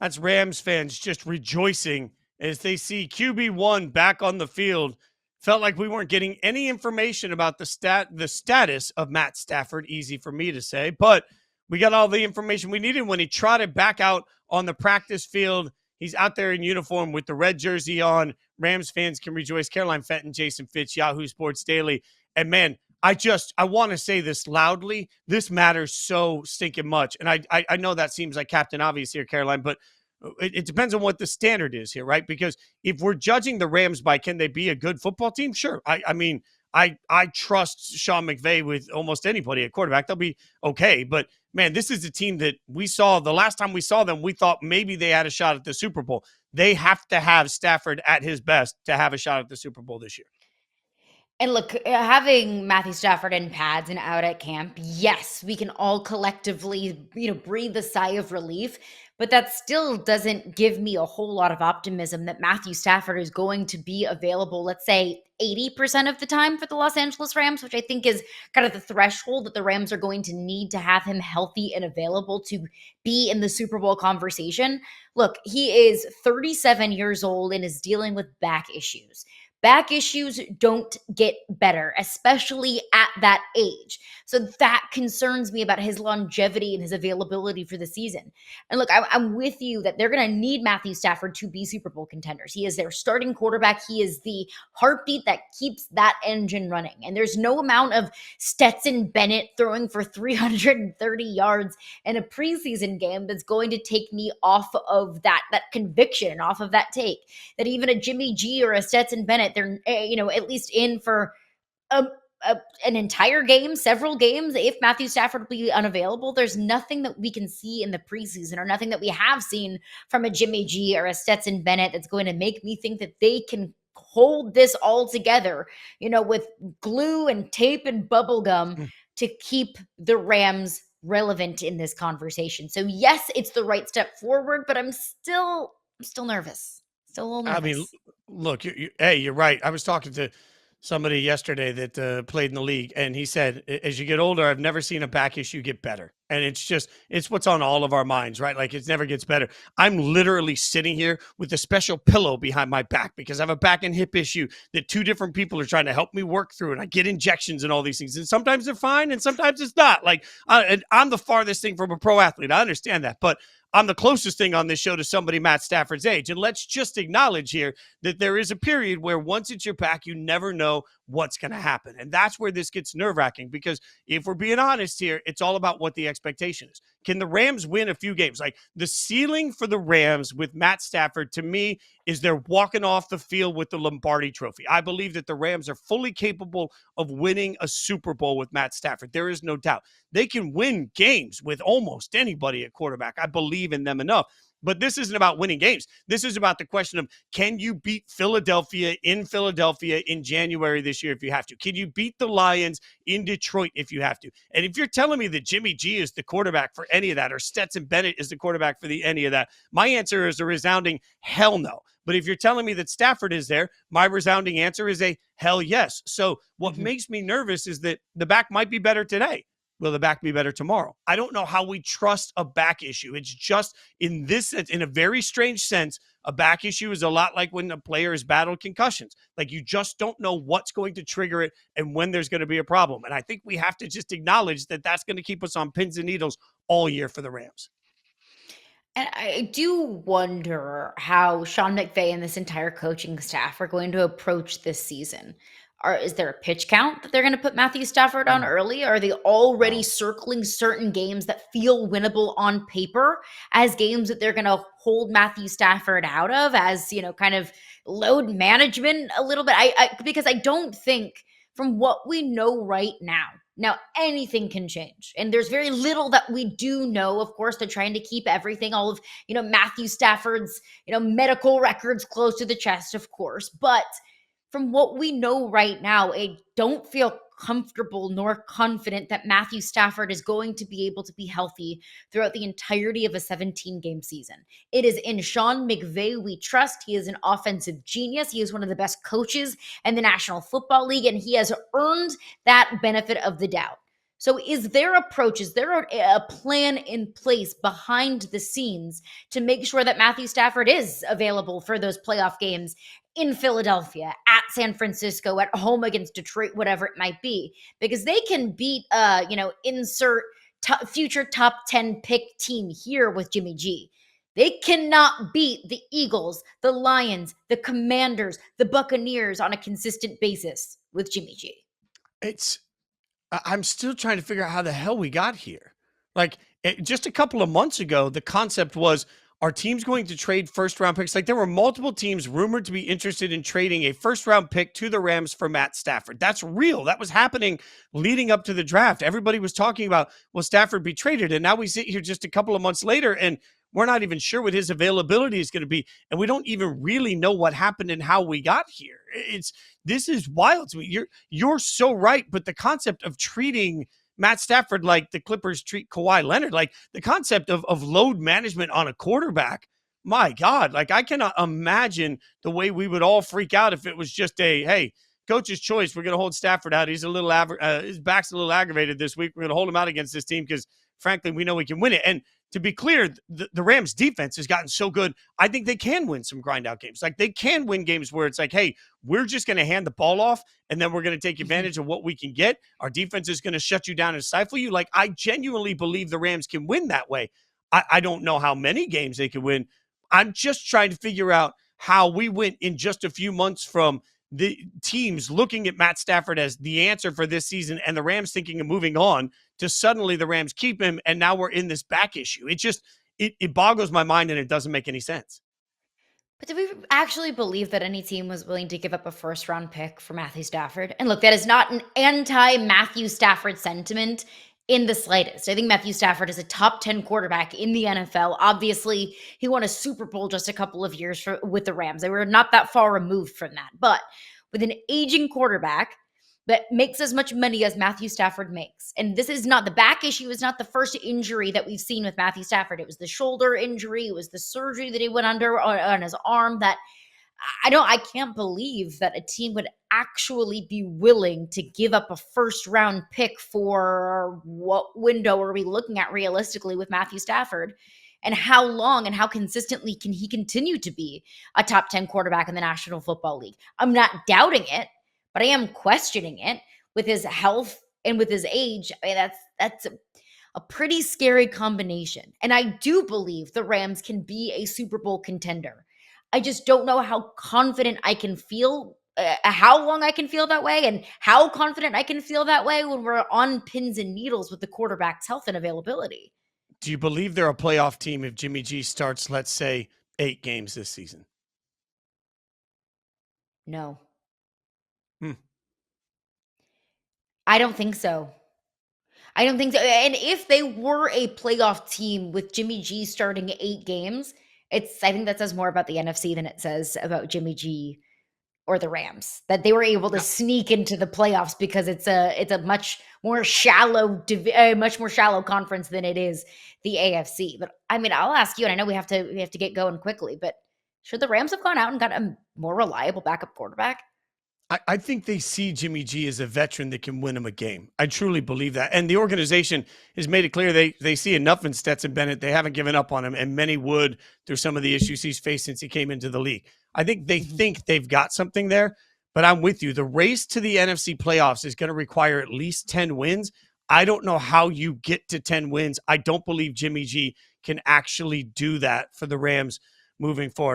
That's Rams fans just rejoicing as they see QB1 back on the field. Felt like we weren't getting any information about the status of Matt Stafford. Easy for me to say, but we got all the information we needed when he trotted back out on the practice field. He's out there in uniform with the red jersey on. Rams fans can rejoice. Caroline Fenton, Jason Fitz, Yahoo Sports Daily. And man, I want to say this loudly. This matters so stinking much. And I know that seems like Captain Obvious here, Caroline, but it depends on what the standard is here, right? Because if we're judging the Rams by can they be a good football team? Sure. I mean, I trust Sean McVay with almost anybody at quarterback. They'll be okay. But man, this is a team that we saw the last time we saw them, we thought maybe they had a shot at the Super Bowl. They have to have Stafford at his best to have a shot at the Super Bowl this year. And look, having Matthew Stafford in pads and out at camp, yes, we can all collectively, breathe a sigh of relief, but that still doesn't give me a whole lot of optimism that Matthew Stafford is going to be available, let's say 80% of the time for the Los Angeles Rams, which I think is kind of the threshold that the Rams are going to need to have him healthy and available to be in the Super Bowl conversation. Look, he is 37 years old and is dealing with back issues. Back issues don't get better, especially at that age. So that concerns me about his longevity and his availability for the season. And look, I'm with you that they're going to need Matthew Stafford to be Super Bowl contenders. He is their starting quarterback. He is the heartbeat that keeps that engine running. And there's no amount of Stetson Bennett throwing for 330 yards in a preseason game that's going to take me off of that conviction, off of that take. That even a Jimmy G or a Stetson Bennett, they're at least in for an entire game, several games. If Matthew Stafford will be unavailable, there's nothing that we can see in the preseason or nothing that we have seen from a Jimmy G or a Stetson Bennett that's going to make me think that they can hold this all together, with glue and tape and bubble gum to keep the Rams relevant in this conversation. So yes, it's the right step forward, but I'm still nervous. Still a little nervous. I mean, look, you're right. I was talking to somebody yesterday that played in the league, and he said, as you get older, I've never seen a back issue get better. And it's what's on all of our minds, right? Like it never gets better. I'm literally sitting here with a special pillow behind my back because I have a back and hip issue that two different people are trying to help me work through. And I get injections and all these things. And sometimes they're fine and sometimes it's not. Like and I'm the farthest thing from a pro athlete. I understand that. But I'm the closest thing on this show to somebody Matt Stafford's age. And let's just acknowledge here that there is a period where once it's your back, you never know what's going to happen. And that's where this gets nerve-wracking because if we're being honest here, it's all about what the expectation is. Can the Rams win a few games? Like the ceiling for the Rams with Matt Stafford, to me, is they're walking off the field with the Lombardi trophy. I believe that the Rams are fully capable of winning a Super Bowl with Matt Stafford. There is no doubt. They can win games with almost anybody at quarterback. I believe in them enough. But this isn't about winning games. This is about the question of, can you beat Philadelphia in January this year if you have to? Can you beat the Lions in Detroit if you have to? And if you're telling me that Jimmy G is the quarterback for any of that, or Stetson Bennett is the quarterback for any of that, my answer is a resounding hell no. But if you're telling me that Stafford is there, my resounding answer is a hell yes. So what makes me nervous is that the back might be better today. Will the back be better tomorrow? I don't know how we trust a back issue. It's just in a very strange sense, a back issue is a lot like when a player has battled concussions. Like you just don't know what's going to trigger it and when there's going to be a problem. And I think we have to just acknowledge that that's going to keep us on pins and needles all year for the Rams. And I do wonder how Sean McVay and this entire coaching staff are going to approach this season. Is there a pitch count that they're going to put Matthew Stafford on early? Are they already circling certain games that feel winnable on paper as games that they're going to hold Matthew Stafford out of as, kind of load management a little bit? Because I don't think from what we know right now, anything can change. And there's very little that we do know. Of course, they're trying to keep everything, all of, Matthew Stafford's, medical records close to the chest, of course. But from what we know right now, I don't feel comfortable nor confident that Matthew Stafford is going to be able to be healthy throughout the entirety of a 17-game season. It is in Sean McVay we trust. He is an offensive genius. He is one of the best coaches in the National Football League, and he has earned that benefit of the doubt. So is there approach, is there a plan in place behind the scenes to make sure that Matthew Stafford is available for those playoff games in Philadelphia, at San Francisco, at home against Detroit, whatever it might be? Because they can beat, insert future top 10 pick team here with Jimmy G. They cannot beat the Eagles, the Lions, the Commanders, the Buccaneers on a consistent basis with Jimmy G. It's I'm still trying to figure out how the hell we got here. Like just a couple of months ago, the concept was, are teams going to trade first round picks? Like there were multiple teams rumored to be interested in trading a first round pick to the Rams for Matt Stafford. That's real. That was happening leading up to the draft. Everybody was talking about, will Stafford be traded? And now we sit here just a couple of months later and we're not even sure what his availability is going to be. And we don't even really know what happened and how we got here. This is wild to me. You're so right. But the concept of treating Matt Stafford like the Clippers treat Kawhi Leonard, like the concept of load management on a quarterback, my God, like I cannot imagine the way we would all freak out if it was just hey, coach's choice. We're going to hold Stafford out. He's a little his back's a little aggravated this week. We're going to hold him out against this team because frankly, we know we can win it. And to be clear, the Rams defense has gotten so good. I think they can win some grind out games. Like they can win games where it's like, hey, we're just going to hand the ball off and then we're going to take advantage of what we can get. Our defense is going to shut you down and stifle you. Like I genuinely believe the Rams can win that way. I don't know how many games they can win. I'm just trying to figure out how we went in just a few months from the teams looking at Matt Stafford as the answer for this season and the Rams thinking of moving on to suddenly the Rams keep him. And now we're in this back issue. It boggles my mind and it doesn't make any sense. But do we actually believe that any team was willing to give up a first round pick for Matthew Stafford? And look, that is not an anti Matthew Stafford sentiment in the slightest. I think Matthew Stafford is a top 10 quarterback in the NFL. Obviously, he won a Super Bowl just a couple of years with the Rams. They were not that far removed from that. But with an aging quarterback that makes as much money as Matthew Stafford makes. And this is not, the back issue is not the first injury that we've seen with Matthew Stafford. It was the shoulder injury. It was the surgery that he went under on his arm that I can't believe that a team would actually be willing to give up a first round pick for what window are we looking at realistically with Matthew Stafford, and how long and how consistently can he continue to be a top 10 quarterback in the National Football League? I'm not doubting it, but I am questioning it with his health and with his age. I mean, that's a pretty scary combination. And I do believe the Rams can be a Super Bowl contender. I just don't know how confident I can feel, how long I can feel that way, and how confident I can feel that way when we're on pins and needles with the quarterback's health and availability. Do you believe they're a playoff team if Jimmy G starts, let's say, 8 games this season? No, Hmm. I don't think so. I don't think so. And if they were a playoff team with Jimmy G starting 8 games, I think that says more about the NFC than it says about Jimmy G or the Rams, that they were able to sneak into the playoffs because it's a much more shallow much more shallow conference than it is the AFC. But I mean, I'll ask you, and I know we have to get going quickly, but should the Rams have gone out and got a more reliable backup quarterback? I think they see Jimmy G as a veteran that can win him a game. I truly believe that. And the organization has made it clear they see enough in Stetson Bennett. They haven't given up on him, and many would through some of the issues he's faced since he came into the league. I think they think they've got something there, but I'm with you. The race to the NFC playoffs is going to require at least 10 wins. I don't know how you get to 10 wins. I don't believe Jimmy G can actually do that for the Rams moving forward.